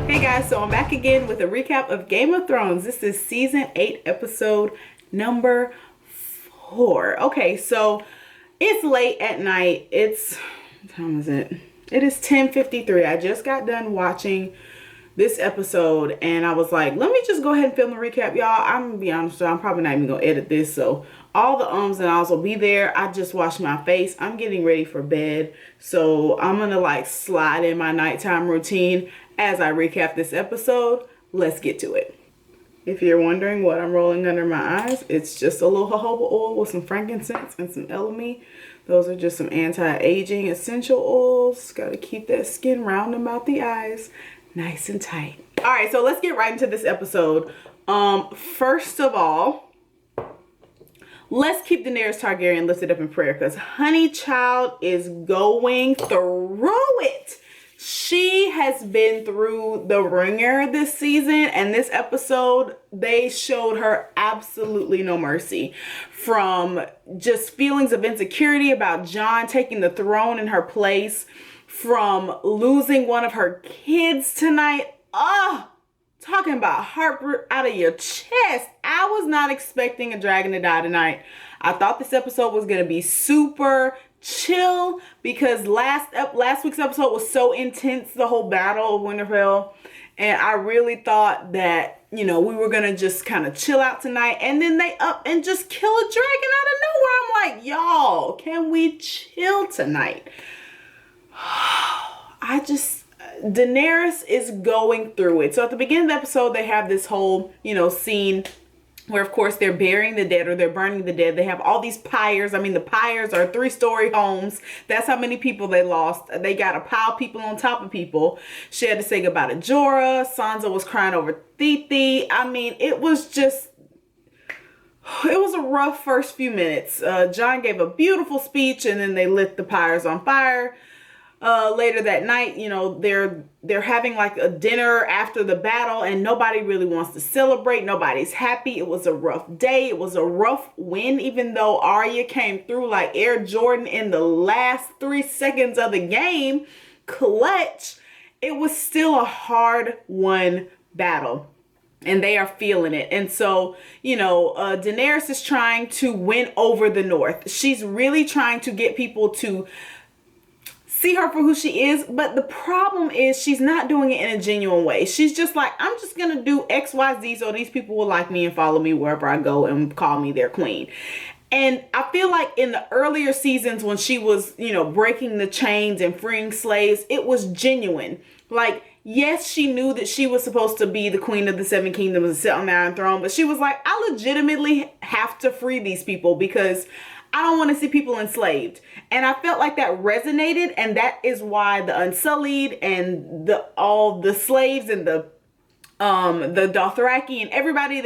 Hey guys, so I'm back again with a recap of Game of Thrones. This is season 8, episode number 4. Okay, so it's late at night. What time is it? It is 10:53. I just got done watching this episode and I was like, let me just go ahead and film the recap, y'all. I'm gonna be honest with you, I'm probably not even gonna edit this, so all the ums and ahs will be there. I just washed my face. I'm getting ready for bed, so I'm gonna like slide in my nighttime routine as I recap this episode. Let's get to it. If you're wondering what I'm rolling under my eyes, it's just a little jojoba oil with some frankincense and some elemi. Those are just some anti-aging essential oils. Got to keep that skin round about the eyes nice and tight. All right, so let's get right into this episode. First of all, let's keep Daenerys Targaryen lifted up in prayer because honey child is going through it. She has been through the ringer this season, and this episode, they showed her absolutely no mercy. From just feelings of insecurity about Jon taking the throne in her place, from losing one of her kids tonight. Talking about heart out of your chest. I was not expecting a dragon to die tonight. I thought this episode was going to be super chill because last week's episode was so intense, the whole battle of Winterfell, and I really thought that, you know, we were gonna just kind of chill out tonight, and then they up and just kill a dragon out of nowhere. I'm like, y'all, can we chill tonight? Daenerys is going through it. So at the beginning of the episode, they have this whole, scene where, of course, they're burying the dead or they're burning the dead. They have all these pyres. I mean, the pyres are 3-story homes. That's how many people they lost. They got to pile people on top of people. She had to say goodbye to Jorah. Sansa was crying over Thiti. I mean, it was a rough first few minutes. Jon gave a beautiful speech and then they lit the pyres on fire. Later that night, they're having like a dinner after the battle and nobody really wants to celebrate. Nobody's happy. It was a rough day. It was a rough win, even though Arya came through like Air Jordan in the last 3 seconds of the game. Clutch. It was still a hard won battle. And they are feeling it. And so, Daenerys is trying to win over the North. She's really trying to get people to see her for who she is, but the problem is she's not doing it in a genuine way. She's just like, I'm just gonna do XYZ so these people will like me and follow me wherever I go and call me their queen. And I feel like in the earlier seasons when she was, breaking the chains and freeing slaves, it was genuine. Like, yes, she knew that she was supposed to be the queen of the 7 kingdoms and sit on the Iron Throne, but she was like, I legitimately have to free these people because I don't want to see people enslaved. And I felt like that resonated, and that is why the Unsullied and all the slaves and the Dothraki and everybody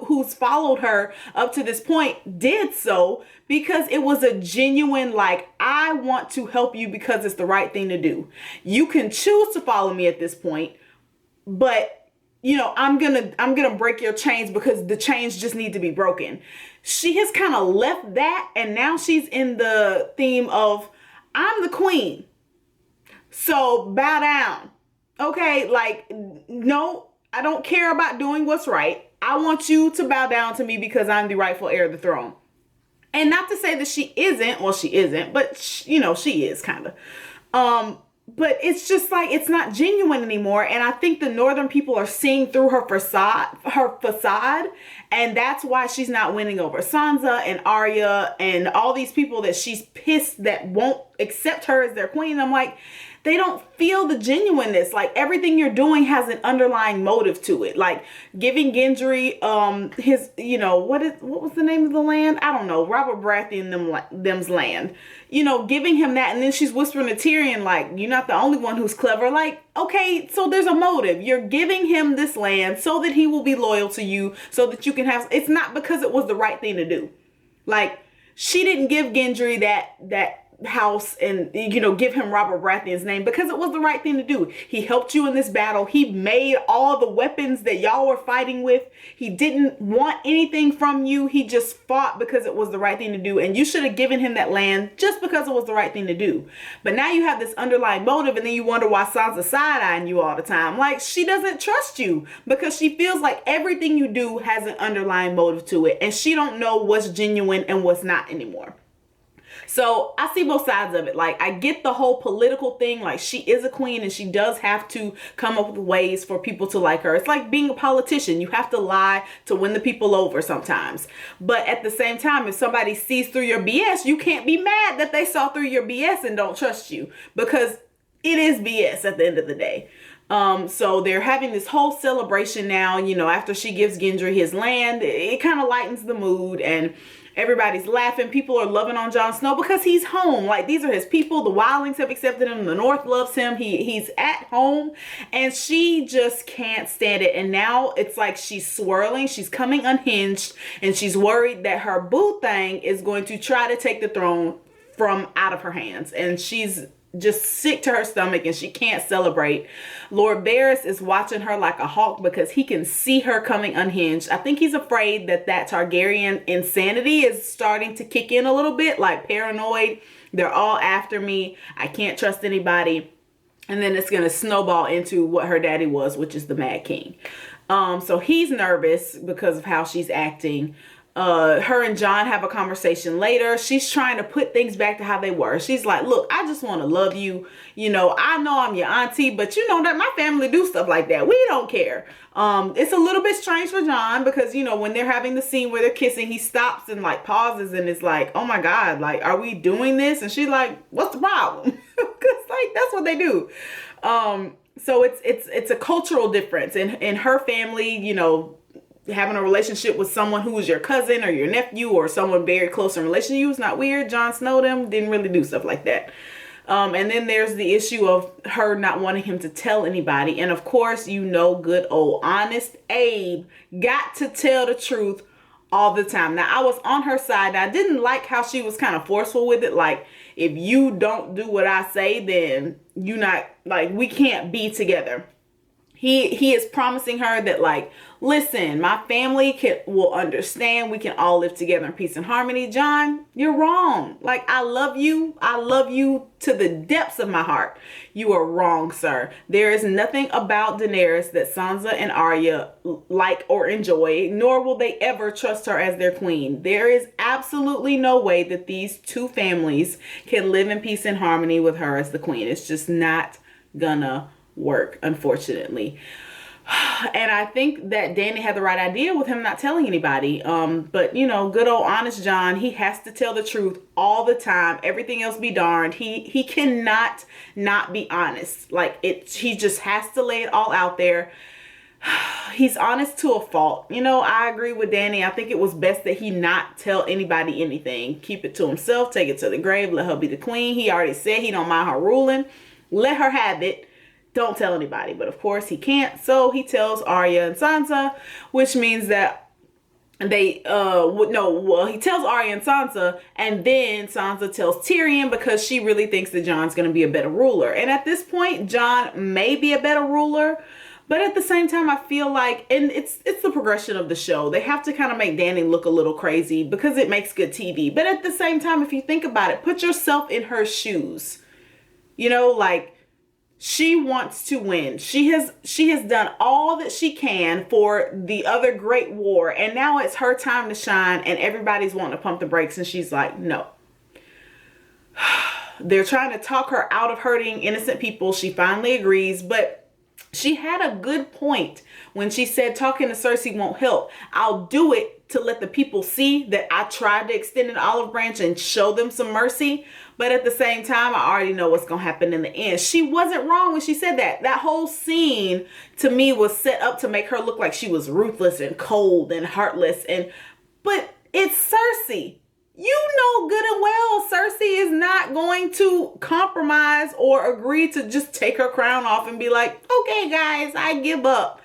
who's followed her up to this point did so, because it was a genuine, like, I want to help you because it's the right thing to do. You can choose to follow me at this point, but I'm gonna break your chains because the chains just need to be broken. She has kind of left that, and now she's in the theme of, I'm the queen, so bow down. Okay, like, no, I don't care about doing what's right. I want you to bow down to me because I'm the rightful heir of the throne. And not to say that she isn't, well, she isn't, but she is kind of. But it's just like, it's not genuine anymore. And I think the northern people are seeing through her facade. And that's why she's not winning over Sansa and Arya and all these people that she's pissed that won't accept her as their queen. I'm like, they don't feel the genuineness. Like, everything you're doing has an underlying motive to it. Like giving Gendry his, what was the name of the land? I don't know. Robert Baratheon them's land. Giving him that, and then she's whispering to Tyrion, like, you're not the only one who's clever. Like, okay, so there's a motive. You're giving him this land so that he will be loyal to you, so that you can have, it's not because it was the right thing to do. Like, she didn't give Gendry that house and, you know, give him Robert Baratheon's name because it was the right thing to do. He helped you in this battle. He made all the weapons that y'all were fighting with. He didn't want anything from you. He just fought because it was the right thing to do. And you should have given him that land just because it was the right thing to do. But now you have this underlying motive, and then you wonder why Sansa side-eyeing you all the time. Like, she doesn't trust you because she feels like everything you do has an underlying motive to it. And she don't know what's genuine and what's not anymore. So I see both sides of it. Like, I get the whole political thing. Like, she is a queen and she does have to come up with ways for people to like her. It's like being a politician. You have to lie to win the people over sometimes. But at the same time, if somebody sees through your BS, you can't be mad that they saw through your BS and don't trust you, because it is BS at the end of the day. So they're having this whole celebration now, you know, after she gives Gendry his land. It kind of lightens the mood, and everybody's laughing. People are loving on Jon Snow because he's home. Like, these are his people. The wildlings have accepted him. The North loves him. He's at home, and she just can't stand it. And now it's like she's swirling. She's coming unhinged, and she's worried that her boo thing is going to try to take the throne from out of her hands. And she's just sick to her stomach, and she can't celebrate. Lord Varys is watching her like a hawk because he can see her coming unhinged. I think he's afraid that Targaryen insanity is starting to kick in a little bit, like paranoid. They're all after me. I can't trust anybody. And then it's going to snowball into what her daddy was, which is the Mad King. So he's nervous because of how she's acting. Her and Jon have a conversation later. She's trying to put things back to how they were. She's like, look, I just want to love you. You know, I know I'm your auntie, but you know that my family do stuff like that. We don't care. It's a little bit strange for Jon because, you know, when they're having the scene where they're kissing, he stops and like pauses and is like, oh my God, like, are we doing this? And she's like, what's the problem? Because like, that's what they do. So it's a cultural difference in her family, you know. Having a relationship with someone who is your cousin or your nephew or someone very close in relation to you is not weird. Jon Snow them didn't really do stuff like that. And then there's the issue of her not wanting him to tell anybody. And of course, you know, good old honest Abe got to tell the truth all the time. Now, I was on her side. I didn't like how she was kind of forceful with it. Like, if you don't do what I say, then you not, like, we can't be together. He is promising her that, like, listen, my family will understand. We can all live together in peace and harmony. Jon, you're wrong. Like, I love you. I love you to the depths of my heart. You are wrong, sir. There is nothing about Daenerys that Sansa and Arya like or enjoy, nor will they ever trust her as their queen. There is absolutely no way that these two families can live in peace and harmony with her as the queen. It's just not gonna work, unfortunately. And I think that Dany had the right idea with him not telling anybody. But you know, good old honest Jon, he has to tell the truth all the time. Everything else be darned. He cannot not be honest. Like, he just has to lay it all out there. He's honest to a fault. You know, I agree with Dany. I think it was best that he not tell anybody anything. Keep it to himself, take it to the grave, let her be the queen. He already said he don't mind her ruling. Let her have it. Don't tell anybody. But of course he can't. So he tells Arya and Sansa, which means that they he tells Arya and Sansa, and then Sansa tells Tyrion because she really thinks that Jon's going to be a better ruler. And at this point, Jon may be a better ruler, but at the same time, I feel like, and it's the progression of the show, they have to kind of make Dany look a little crazy because it makes good TV. But at the same time, if you think about it, put yourself in her shoes. You know, like, she wants to win. She has done all that she can for the other great war. And now it's her time to shine, and everybody's wanting to pump the brakes. And she's like, no. They're trying to talk her out of hurting innocent people. She finally agrees, but she had a good point when she said talking to Cersei won't help. I'll do it to let the people see that I tried to extend an olive branch and show them some mercy. But at the same time, I already know what's going to happen in the end. She wasn't wrong when she said that. That whole scene to me was set up to make her look like she was ruthless and cold and heartless. But it's Cersei. You know good and well Cersei is not going to compromise or agree to just take her crown off and be like, okay, guys, I give up.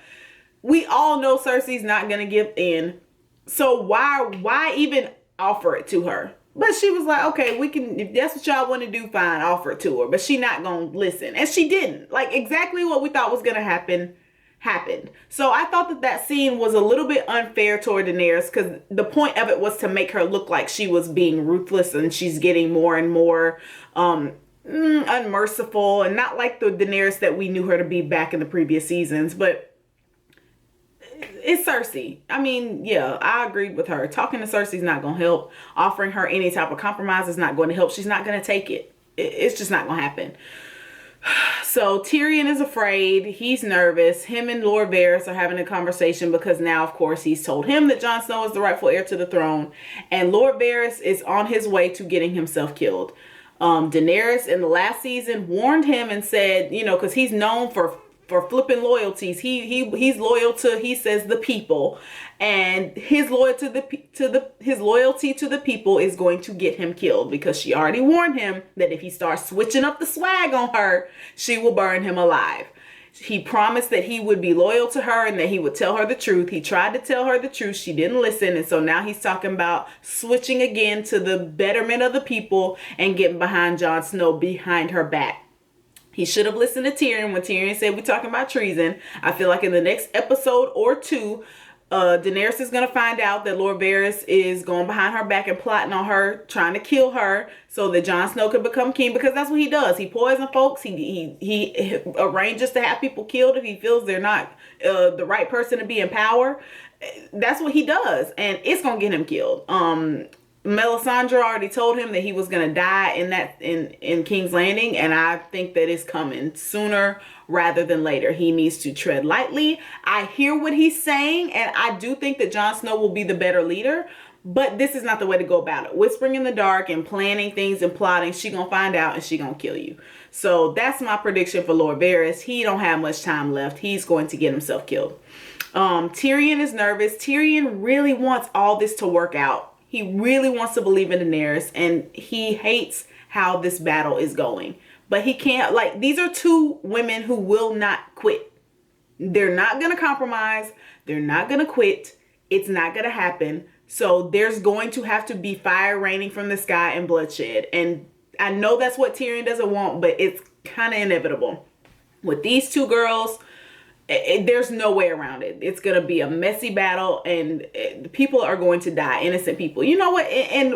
We all know Cersei's not going to give in. So why even offer it to her? But she was like, okay, we can, if that's what y'all want to do, fine, offer it to her. But she not going to listen. And she didn't. Like, exactly what we thought was going to happen happened. So I thought that that scene was a little bit unfair toward Daenerys, because the point of it was to make her look like she was being ruthless, and she's getting more and more unmerciful, and not like the Daenerys that we knew her to be back in the previous seasons. But it's Cersei. I mean, yeah, I agreed with her. Talking to Cersei's not going to help. Offering her any type of compromise is not going to help. She's not going to take it. It's just not going to happen. So Tyrion is afraid. He's nervous. Him and Lord Varys are having a conversation, because now, of course, he's told him that Jon Snow is the rightful heir to the throne. And Lord Varys is on his way to getting himself killed. Daenerys in the last season warned him and said, you know, because he's known for flipping loyalties. He's loyal to, he says, the people, and his loyalty to the people is going to get him killed, because she already warned him that if he starts switching up the swag on her, she will burn him alive. He promised that he would be loyal to her and that he would tell her the truth. He tried to tell her the truth. She didn't listen. And so now he's talking about switching again to the betterment of the people and getting behind Jon Snow behind her back. He should have listened to Tyrion when Tyrion said we're talking about treason. I feel like in the next episode or two, Daenerys is going to find out that Lord Varys is going behind her back and plotting on her, trying to kill her so that Jon Snow could become king, because that's what he does. He poisons folks. He arranges to have people killed if he feels they're not the right person to be in power. That's what he does, and it's going to get him killed. Melisandre already told him that he was going to die in King's Landing, and I think that it's coming sooner rather than later. He needs to tread lightly. I hear what he's saying, and I do think that Jon Snow will be the better leader, but this is not the way to go about it. Whispering in the dark and planning things and plotting, she gonna find out and she gonna kill you. So that's my prediction for Lord Varys. He don't have much time left. He's going to get himself killed. Tyrion is nervous. Tyrion really wants all this to work out. He really wants to believe in Daenerys, and he hates how this battle is going. But he can't, like, these are two women who will not quit. They're not going to compromise. They're not going to quit. It's not going to happen. So there's going to have to be fire raining from the sky and bloodshed. And I know that's what Tyrion doesn't want, but it's kind of inevitable. With these two girls, there's no way around it. It's going to be a messy battle, and people are going to die. Innocent people. You know what? And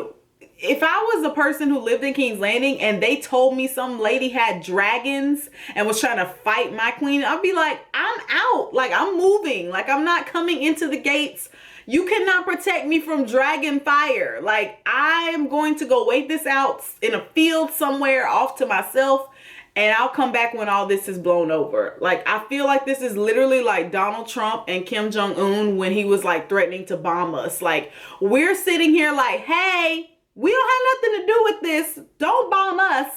if I was a person who lived in King's Landing and they told me some lady had dragons and was trying to fight my queen, I'd be like, I'm out. Like, I'm moving. Like, I'm not coming into the gates. You cannot protect me from dragon fire. Like, I am going to go wait this out in a field somewhere off to myself, and I'll come back when all this is blown over. Like, I feel like this is literally like Donald Trump and Kim Jong-un when he was like threatening to bomb us. Like, we're sitting here like, hey, we don't have nothing to do with this. Don't bomb us.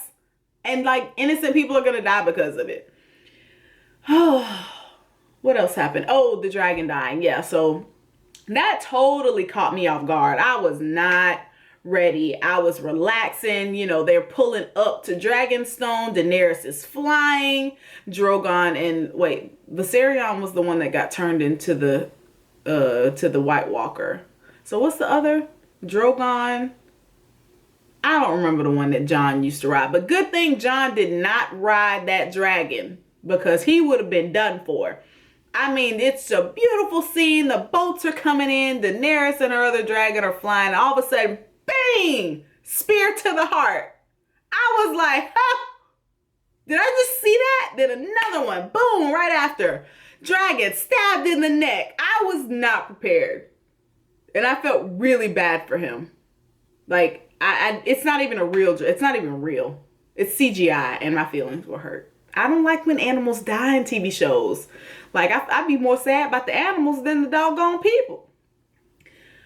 And like, innocent people are going to die because of it. Oh, what else happened? Oh, the dragon dying. Yeah, so that totally caught me off guard. I was not ready. I was relaxing. You know, they're pulling up to Dragonstone. Daenerys is flying. Drogon and Viserion was the one that got turned into the to the White Walker. So what's the other? Drogon. I don't remember the one that Jon used to ride, but good thing Jon did not ride that dragon, because he would have been done for. I mean, it's a beautiful scene. The boats are coming in. Daenerys and her other dragon are flying. All of a sudden, bang! Spear to the heart. I was like, huh? Did I just see that? Then another one. Boom! Right after. Dragon stabbed in the neck. I was not prepared. And I felt really bad for him. Like, it's not even it's not even real. It's CGI, and my feelings were hurt. I don't like when animals die in TV shows. Like, I'd be more sad about the animals than the doggone people.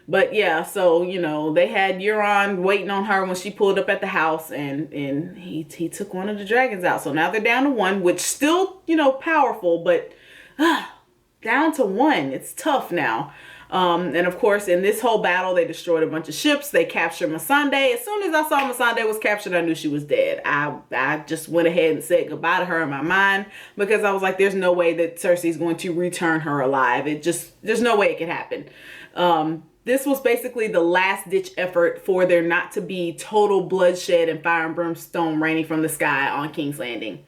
But yeah, so, you know, they had Euron waiting on her when she pulled up at the house, and he took one of the dragons out. So now they're down to one, which still, you know, powerful, but down to one. It's tough now. And of course, in this whole battle, they destroyed a bunch of ships. They captured Missandei. As soon as I saw Missandei was captured, I knew she was dead. I just went ahead and said goodbye to her in my mind, because I was like, there's no way that Cersei's going to return her alive. There's no way it could happen. This was basically the last ditch effort for there not to be total bloodshed and fire and brimstone raining from the sky on King's Landing.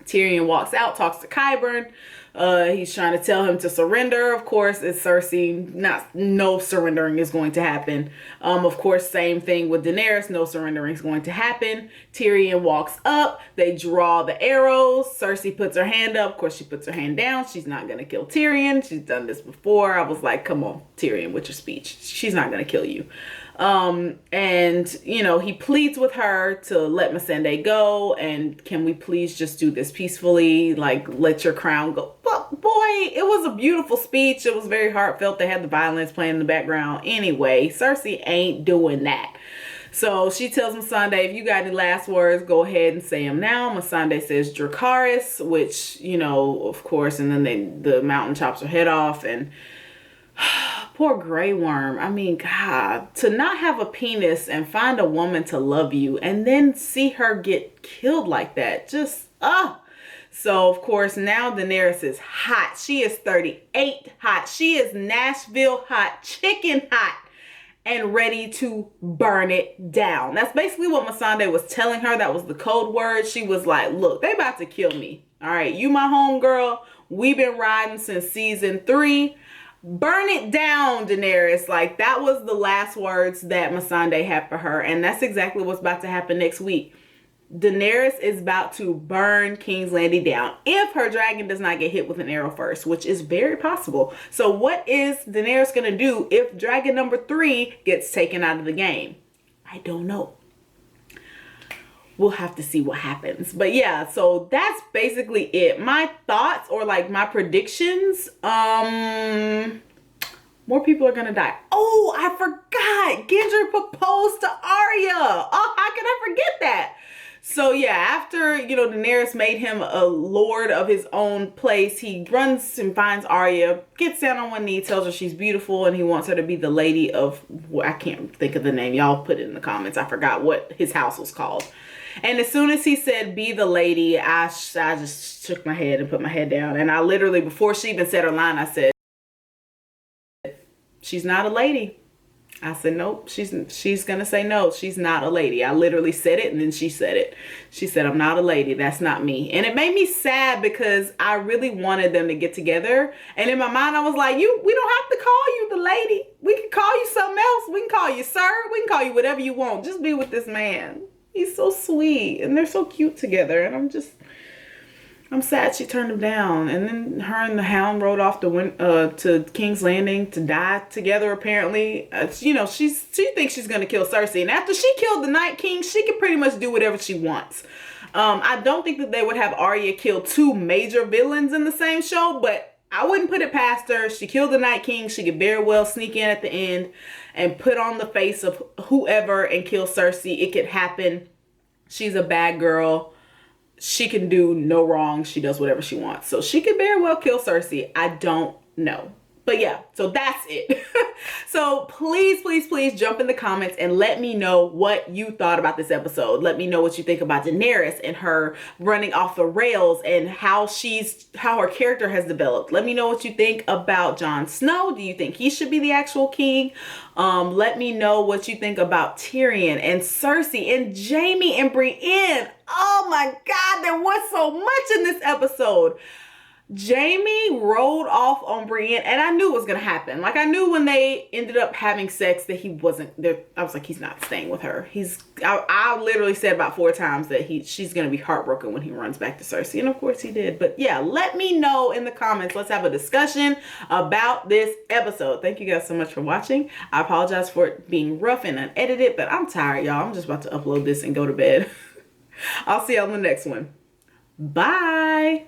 Tyrion walks out, talks to Qyburn. He's trying to tell him to surrender. Of course, it's Cersei. No surrendering is going to happen. Of course, same thing with Daenerys. No surrendering is going to happen. Tyrion walks up. They draw the arrows. Cersei puts her hand up. Of course, she puts her hand down. She's not going to kill Tyrion. She's done this before. I was like, come on, Tyrion, with your speech. She's not going to kill you. And you know, he pleads with her to let Missandei go, and can we please just do this peacefully, like let your crown go. But boy, it was a beautiful speech. It was very heartfelt. They had the violins playing in the background. Anyway, Cersei ain't doing that. So she tells Missandei, if you got any last words, go ahead and say them now. Missandei says Dracarys, which, you know, of course, and then the mountain chops her head off. And poor Grey Worm. I mean, God, to not have a penis and find a woman to love you and then see her get killed like that. Just, So, of course, now Daenerys is hot. She is 38 hot. She is Nashville hot, chicken hot, and ready to burn it down. That's basically what Missandei was telling her. That was the code word. She was like, look, they about to kill me. All right, you my homegirl. We've been riding since season 3. Burn it down, Daenerys. Like, that was the last words that Missandei had for her. And that's exactly what's about to happen next week. Daenerys is about to burn King's Landing down if her dragon does not get hit with an arrow first, which is very possible. So what is Daenerys going to do if dragon number 3 gets taken out of the game? I don't know. We'll have to see what happens. But yeah, so that's basically it. My thoughts, or like my predictions, more people are gonna die. Oh, I forgot. Gendry proposed to Arya. Oh, how could I forget that? So yeah, after, you know, Daenerys made him a lord of his own place, he runs and finds Arya, gets down on one knee, tells her she's beautiful, and he wants her to be the lady of, I can't think of the name. Y'all put it in the comments. I forgot what his house was called. And as soon as he said, be the lady, I just shook my head and put my head down. And I literally, before she even said her line, I said, she's not a lady. I said, nope, she's going to say no. She's not a lady. I literally said it, and then she said it. She said, I'm not a lady. That's not me. And it made me sad because I really wanted them to get together. And in my mind, I was like, we don't have to call you the lady. We can call you something else. We can call you sir. We can call you whatever you want. Just be with this man. He's so sweet, and they're so cute together. And I'm sad she turned him down. And then her and the Hound rode off to King's Landing to die together, apparently. You know, she thinks she's going to kill Cersei. And after she killed the Night King, she can pretty much do whatever she wants. I don't think that they would have Arya kill 2 major villains in the same show, but I wouldn't put it past her. She killed the Night King. She could very well sneak in at the end and put on the face of whoever and kill Cersei. It could happen. She's a bad girl. She can do no wrong. She does whatever she wants. So she could very well kill Cersei. I don't know. But yeah, so that's it. So please, please, please jump in the comments and let me know what you thought about this episode. Let me know what you think about Daenerys and her running off the rails and how her character has developed. Let me know what you think about Jon Snow. Do you think he should be the actual king? Let me know what you think about Tyrion and Cersei and Jaime and Brienne. Oh my God, there was so much in this episode. Jaime rolled off on Brienne, and I knew it was going to happen. Like, I knew when they ended up having sex that he wasn't there. I was like, he's not staying with her. I literally said about 4 times that she's going to be heartbroken when he runs back to Cersei. And of course he did. But yeah, let me know in the comments. Let's have a discussion about this episode. Thank you guys so much for watching. I apologize for it being rough and unedited, but I'm tired, y'all. I'm just about to upload this and go to bed. I'll see y'all in the next one. Bye.